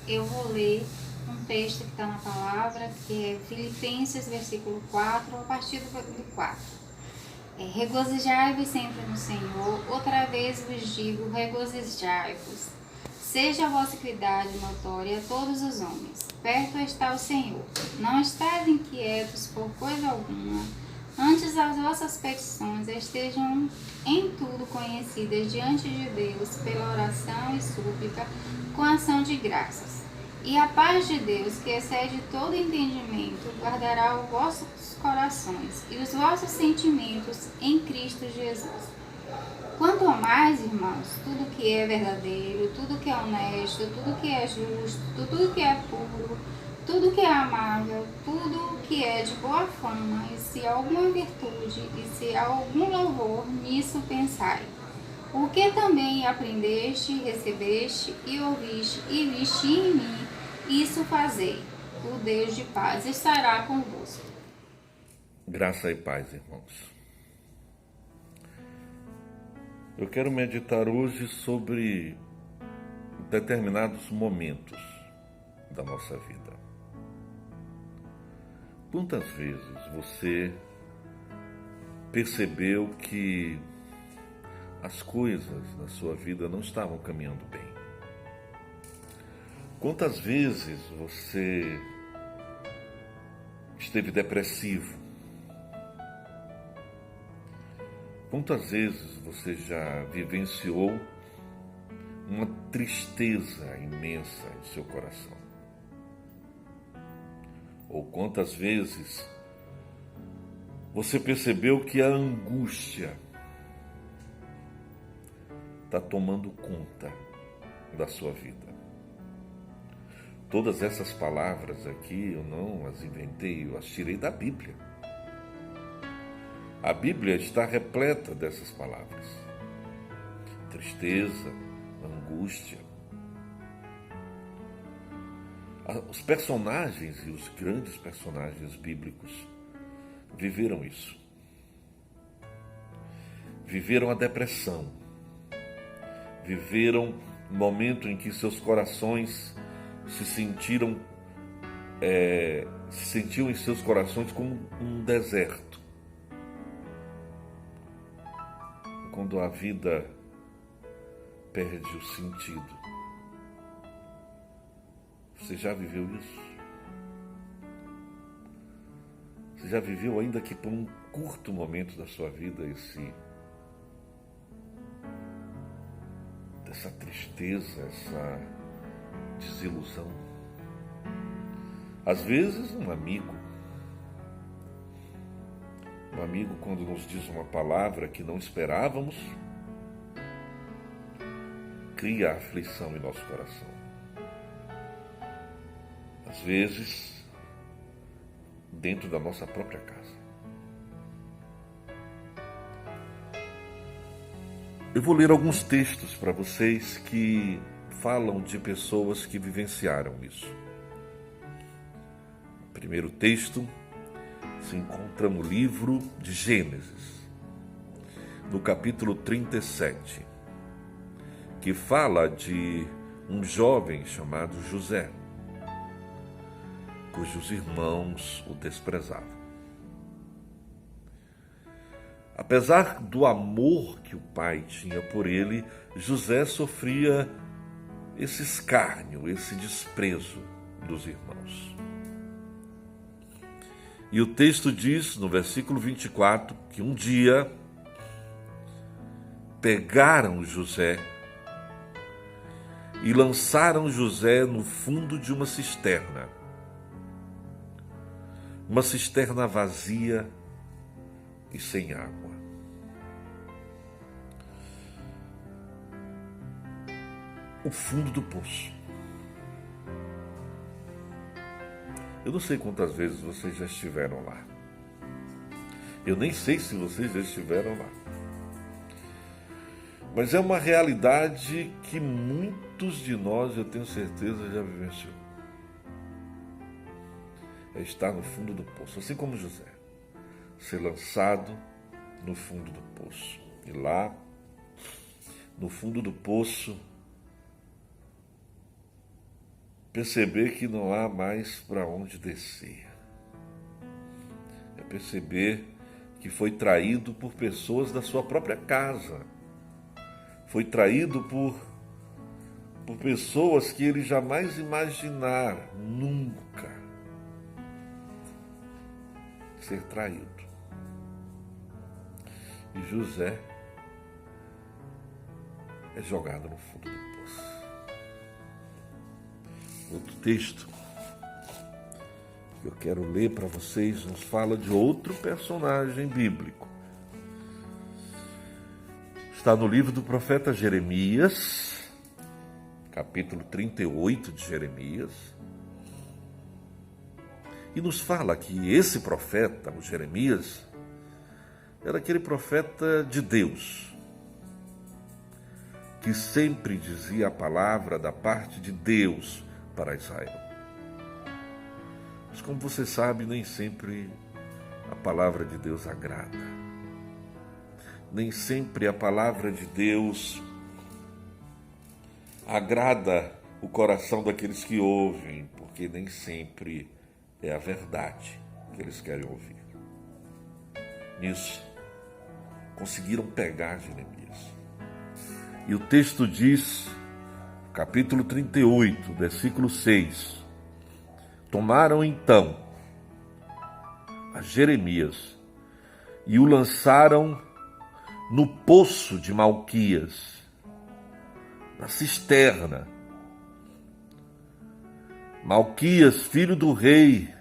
Eu vou ler um texto que está na palavra, que é Filipenses, versículo 4, a partir do 4. Regozijai-vos sempre no Senhor, outra vez vos digo, regozijai-vos. Seja a vossa equidade notória a todos os homens. Perto está o Senhor. Não estáis inquietos por coisa alguma, antes as vossas petições estejam em tudo conhecidas diante de Deus pela oração e súplica com ação de graças. E a paz de Deus, que excede todo entendimento, guardará os vossos corações e os vossos sentimentos em Cristo Jesus. Quanto mais, irmãos, tudo que é verdadeiro, tudo que é honesto, tudo que é justo, tudo que é puro, tudo que é amável, tudo que é de boa fama, e se há alguma virtude, e se há algum louvor, nisso pensai. O que também aprendeste, recebeste e ouviste e viste em mim, isso fazei. O Deus de paz estará convosco. Graça e paz, irmãos. Eu quero meditar hoje sobre determinados momentos da nossa vida. Quantas vezes você percebeu que as coisas na sua vida não estavam caminhando bem? Quantas vezes você esteve depressivo? Quantas vezes você já vivenciou uma tristeza imensa em seu coração? Ou quantas vezes você percebeu que a angústia está tomando conta da sua vida. Todas essas palavras aqui eu não as inventei, eu as tirei da Bíblia. A Bíblia está repleta dessas palavras. Tristeza, angústia. Os personagens e os grandes personagens bíblicos viveram isso. Viveram a depressão. Viveram um momento em que seus corações se sentiam em seus corações como um deserto. Quando a vida perde o sentido. Você já viveu isso? Você já viveu, ainda que por um curto momento da sua vida, essa tristeza, essa desilusão? Às vezes, um amigo, quando nos diz uma palavra que não esperávamos, cria aflição em nosso coração. Às vezes, dentro da nossa própria casa. Eu vou ler alguns textos para vocês que falam de pessoas que vivenciaram isso. O primeiro texto se encontra no livro de Gênesis, no capítulo 37, que fala de um jovem chamado José, cujos irmãos o desprezavam. Apesar do amor que o pai tinha por ele, José sofria esse escárnio, esse desprezo dos irmãos. E o texto diz, no versículo 24, que um dia pegaram José e lançaram José no fundo de uma cisterna vazia e sem água. O fundo do poço. Eu não sei quantas vezes vocês já estiveram lá. Eu nem sei se vocês já estiveram lá. Mas é uma realidade que muitos de nós, eu tenho certeza, já vivenciou. É estar no fundo do poço, assim como José. Ser lançado no fundo do poço. E lá, no fundo do poço, perceber que não há mais para onde descer. É perceber que foi traído por pessoas da sua própria casa. Foi traído por pessoas que ele jamais imaginara, nunca, ser traído. E José é jogado no fundo do poço. Outro texto que eu quero ler para vocês nos fala de outro personagem bíblico. Está no livro do profeta Jeremias, capítulo 38 de Jeremias, e nos fala que esse profeta, o Jeremias, era aquele profeta de Deus, que sempre dizia a palavra da parte de Deus para Israel. Mas como você sabe, nem sempre a palavra de Deus agrada. Nem sempre a palavra de Deus agrada o coração daqueles que ouvem, porque nem sempre é a verdade que eles querem ouvir. Nisso, conseguiram pegar Jeremias. E o texto diz, capítulo 38, versículo 6, tomaram então a Jeremias e o lançaram no poço de Malquias, na cisterna. Malquias, filho do rei,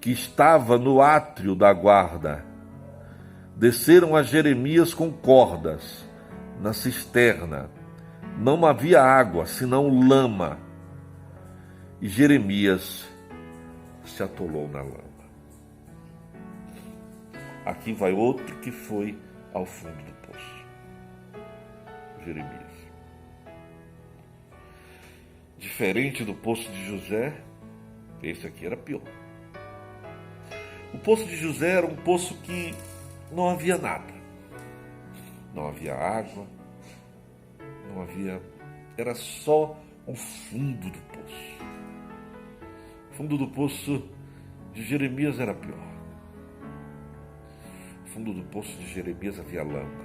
que estava no átrio da guarda, Desceram a Jeremias com cordas na cisterna. Não havia água, senão lama. E Jeremias se atolou na lama. Aqui vai outro que foi ao fundo do poço. Jeremias. Diferente do poço de José, esse aqui era pior. O poço de José era um poço que não havia nada. Não havia água, não havia... Era só o fundo do poço. O fundo do poço de Jeremias era pior. No fundo do poço de Jeremias havia lama.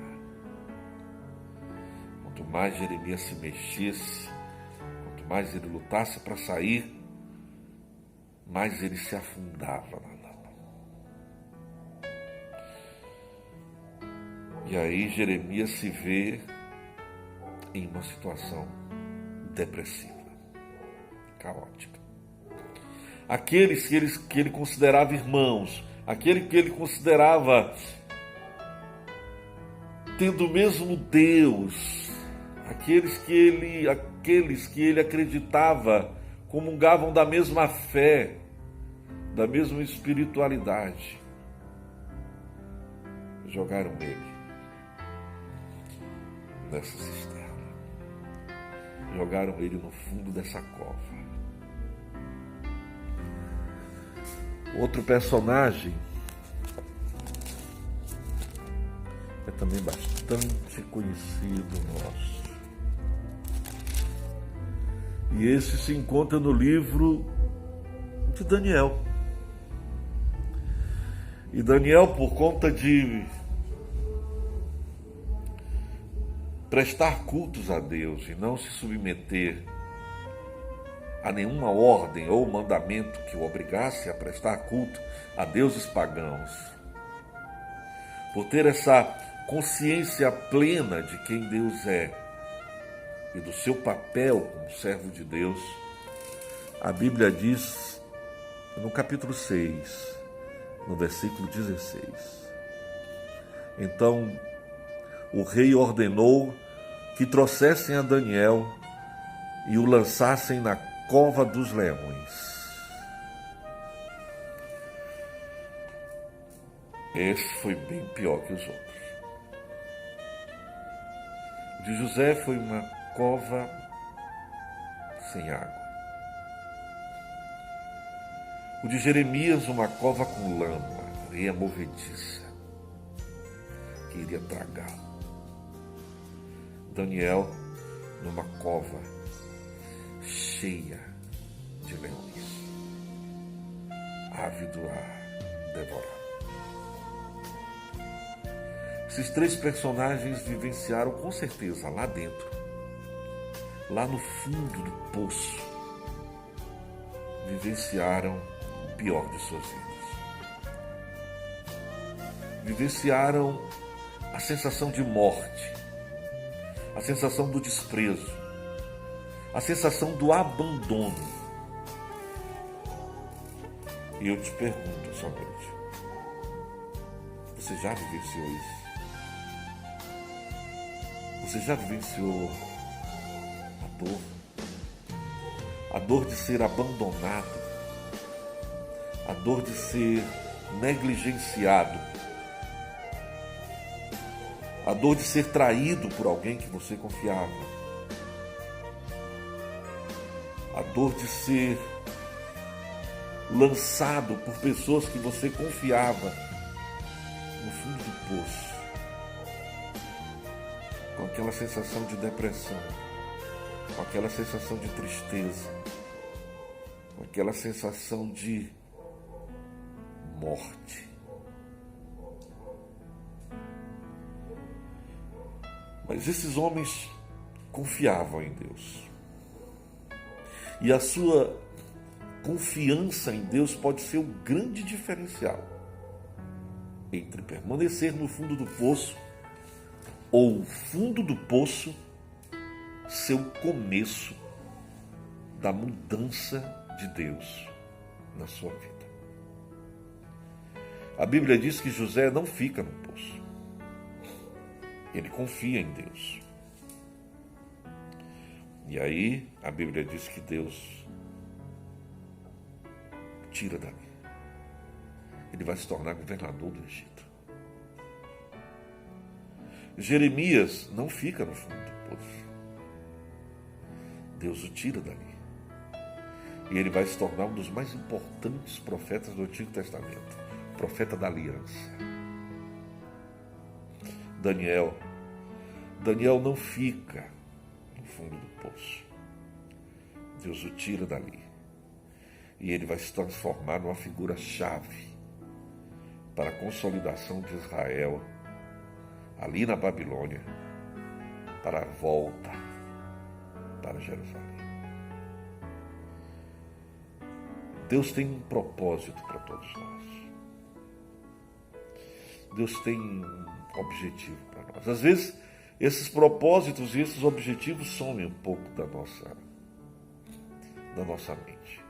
Quanto mais Jeremias se mexesse, quanto mais ele lutasse para sair, mais ele se afundava na lama. E aí Jeremias se vê em uma situação depressiva, caótica. Aqueles que ele considerava irmãos, aquele que ele considerava tendo o mesmo Deus, aqueles que ele acreditava comungavam da mesma fé, da mesma espiritualidade, jogaram ele nessa cisterna, jogaram ele no fundo dessa cova. Outro personagem é também bastante conhecido nosso, e esse se encontra no livro de Daniel. E Daniel, por conta de prestar cultos a Deus e não se submeter a nenhuma ordem ou mandamento que o obrigasse a prestar culto a deuses pagãos, por ter essa consciência plena de quem Deus é e do seu papel como servo de Deus, a Bíblia diz no capítulo 6, no versículo 16: então o rei ordenou que trouxessem a Daniel e o lançassem na cova dos leões. Esse foi bem pior que os outros. O de José foi uma cova sem água. O de Jeremias, uma cova com lama, areia movediça, que iria tragá-lo. Daniel, numa cova cheia de leões, ávido a devorar. Esses três personagens vivenciaram com certeza lá dentro, lá no fundo do poço, vivenciaram o pior de suas vidas. Vivenciaram a sensação de morte, a sensação do desprezo, a sensação do abandono. E eu te pergunto essa noite, você já vivenciou isso? Você já vivenciou a dor? A dor de ser abandonado, a dor de ser negligenciado, a dor de ser traído por alguém que você confiava, a dor de ser lançado por pessoas que você confiava no fundo do poço, com aquela sensação de depressão, com aquela sensação de tristeza, com aquela sensação de morte. Mas esses homens confiavam em Deus. E a sua confiança em Deus pode ser um grande diferencial entre permanecer no fundo do poço ou o fundo do poço ser o começo da mudança de Deus na sua vida. A Bíblia diz que José não fica no poço. Ele confia em Deus. E aí a Bíblia diz que Deus tira dali. Ele vai se tornar governador do Egito. Jeremias não fica no fundo do poço. Deus o tira dali. E ele vai se tornar um dos mais importantes profetas do Antigo Testamento. Profeta da aliança. Daniel não fica no fundo do poço. Deus o tira dali. E ele vai se transformar numa figura-chave para a consolidação de Israel ali na Babilônia, para a volta para Jerusalém. Deus tem um propósito para todos nós. Deus tem um objetivo para nós. Às vezes, esses propósitos e esses objetivos somem um pouco da nossa mente.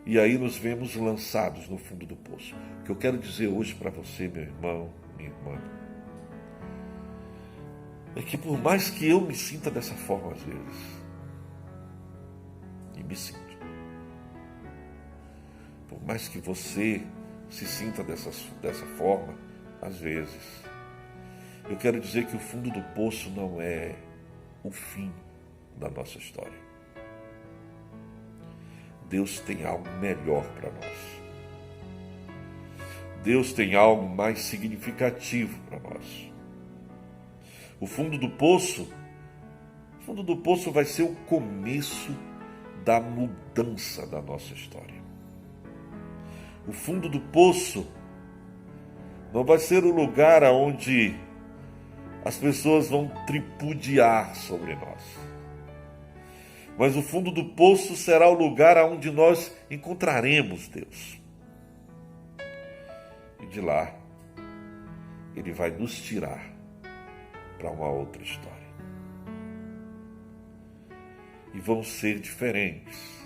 E aí nos vemos lançados no fundo do poço. O que eu quero dizer hoje para você, meu irmão, minha irmã, é que por mais que eu me sinta dessa forma às vezes, e me sinto, por mais que você se sinta dessa forma, às vezes, eu quero dizer que o fundo do poço não é o fim da nossa história. Deus tem algo melhor para nós. Deus tem algo mais significativo para nós. O fundo do poço vai ser o começo da mudança da nossa história. O fundo do poço não vai ser o lugar onde as pessoas vão tripudiar sobre nós. Mas o fundo do poço será o lugar onde nós encontraremos Deus. E de lá, Ele vai nos tirar para uma outra história. E vão ser diferentes.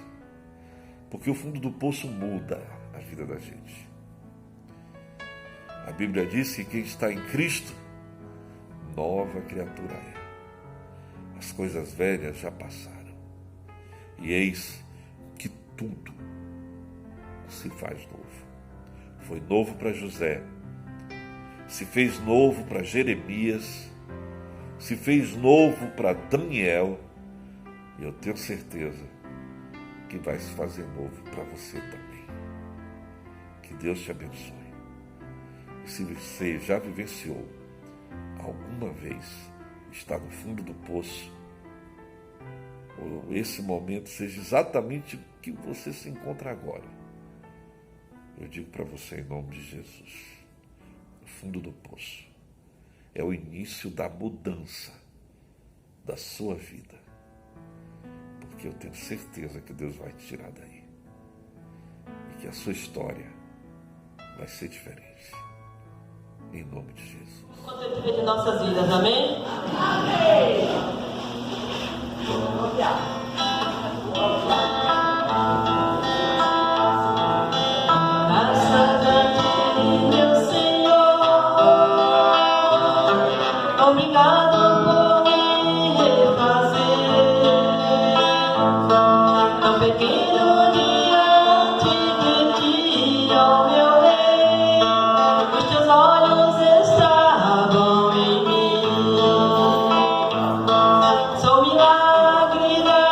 Porque o fundo do poço muda a vida da gente. A Bíblia diz que quem está em Cristo, nova criatura é. As coisas velhas já passaram. E eis que tudo se faz novo. Foi novo para José, se fez novo para Jeremias, se fez novo para Daniel, e eu tenho certeza que vai se fazer novo para você também. Que Deus te abençoe. E se você já vivenciou alguma vez estar no fundo do poço, esse momento seja exatamente o que você se encontra agora, eu digo para você em nome de Jesus, o fundo do poço é o início da mudança da sua vida, porque eu tenho certeza que Deus vai te tirar daí e que a sua história vai ser diferente, em nome de Jesus. Quanto de nossas vidas, amém? Amém! Obrigado por me refazer, tão pequeno diante de ti, ó meu rei, os teus olhos estavam em mim, sou milagre da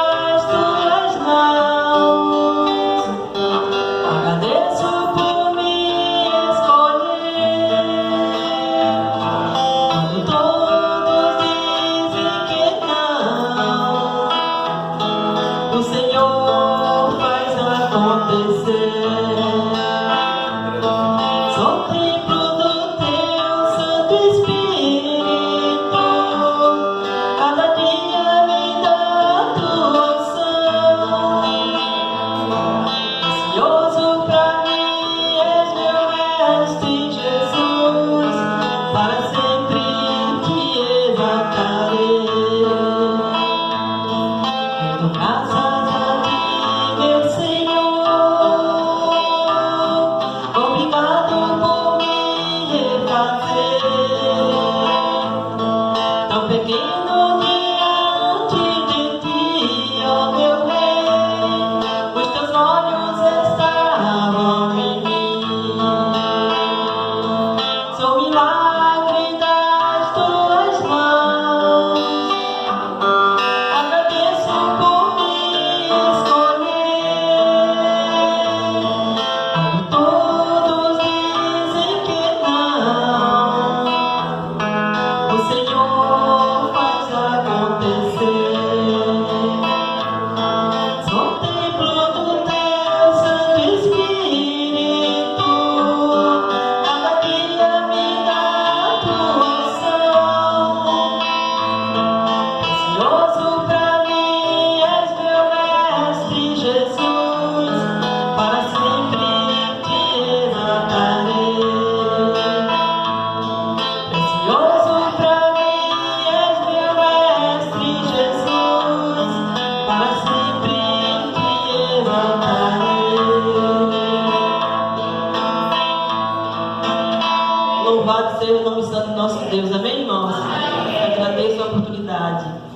Santo nosso Deus. Amém, irmãos? Agradeço a oportunidade.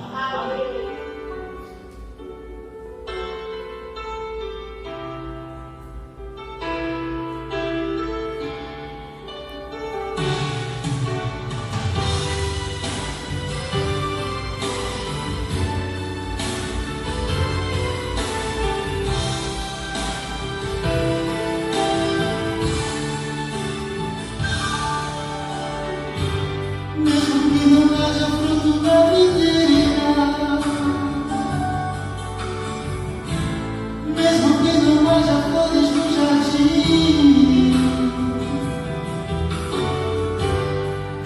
Mesmo que não haja fruto na videira, mesmo que não haja flores no jardim,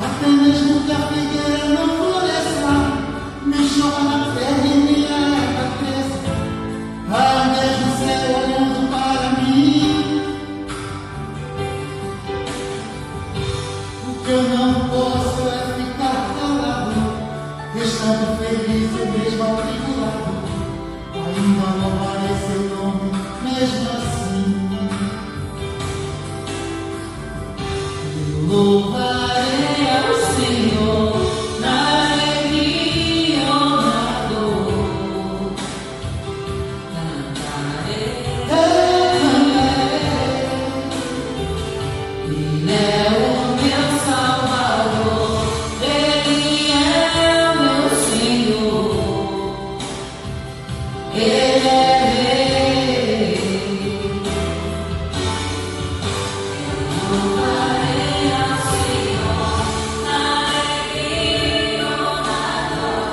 até mesmo que a figueira não floresça, nem chova na terra e nem a erva cresça, há mesmo o céu olhando para mim. O que eu não posso é ficar calado, estando feliz e mesmo atribulado, ainda louvarei seu nome mesmo assim. Eu louvarei ao Senhor na alegria ou na dor, cantarei, Ele é o meu Salvador, Ele é o meu Senhor, Ele é Rei. Eu louvarei ao Senhor na alegria ou na dor,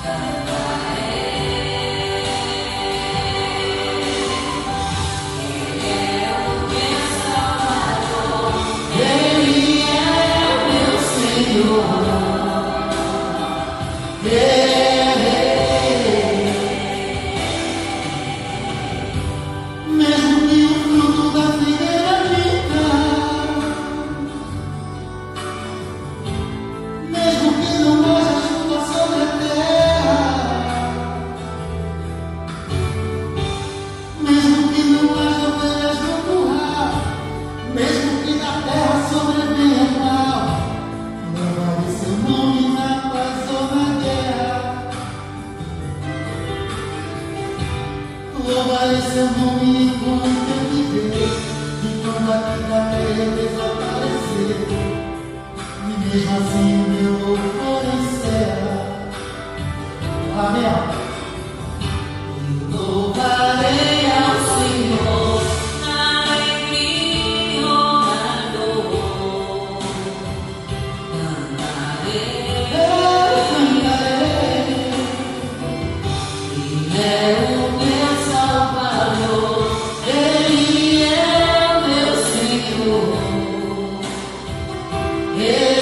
cantarei. Ele é o meu Salvador, Ele é o meu Senhor, Ele é Rei. Mesmo que o fruto da figueira minta, mesmo que não haja chuva sobre a terra, mesmo que não haja ovelhas no curral, mesmo que na terra sobrevenha mal, louvarei seu nome na paz ou na guerra, louvarei seu nome enquanto eu viver, enquanto aqui na terra eu desaparecer, e mesmo assim o meu louvor encerra. Amém. Eu louvarei ao Senhor na alegria ou na dor, cantarei, Ele é o meu Salvador, Ele é o meu Senhor, Ele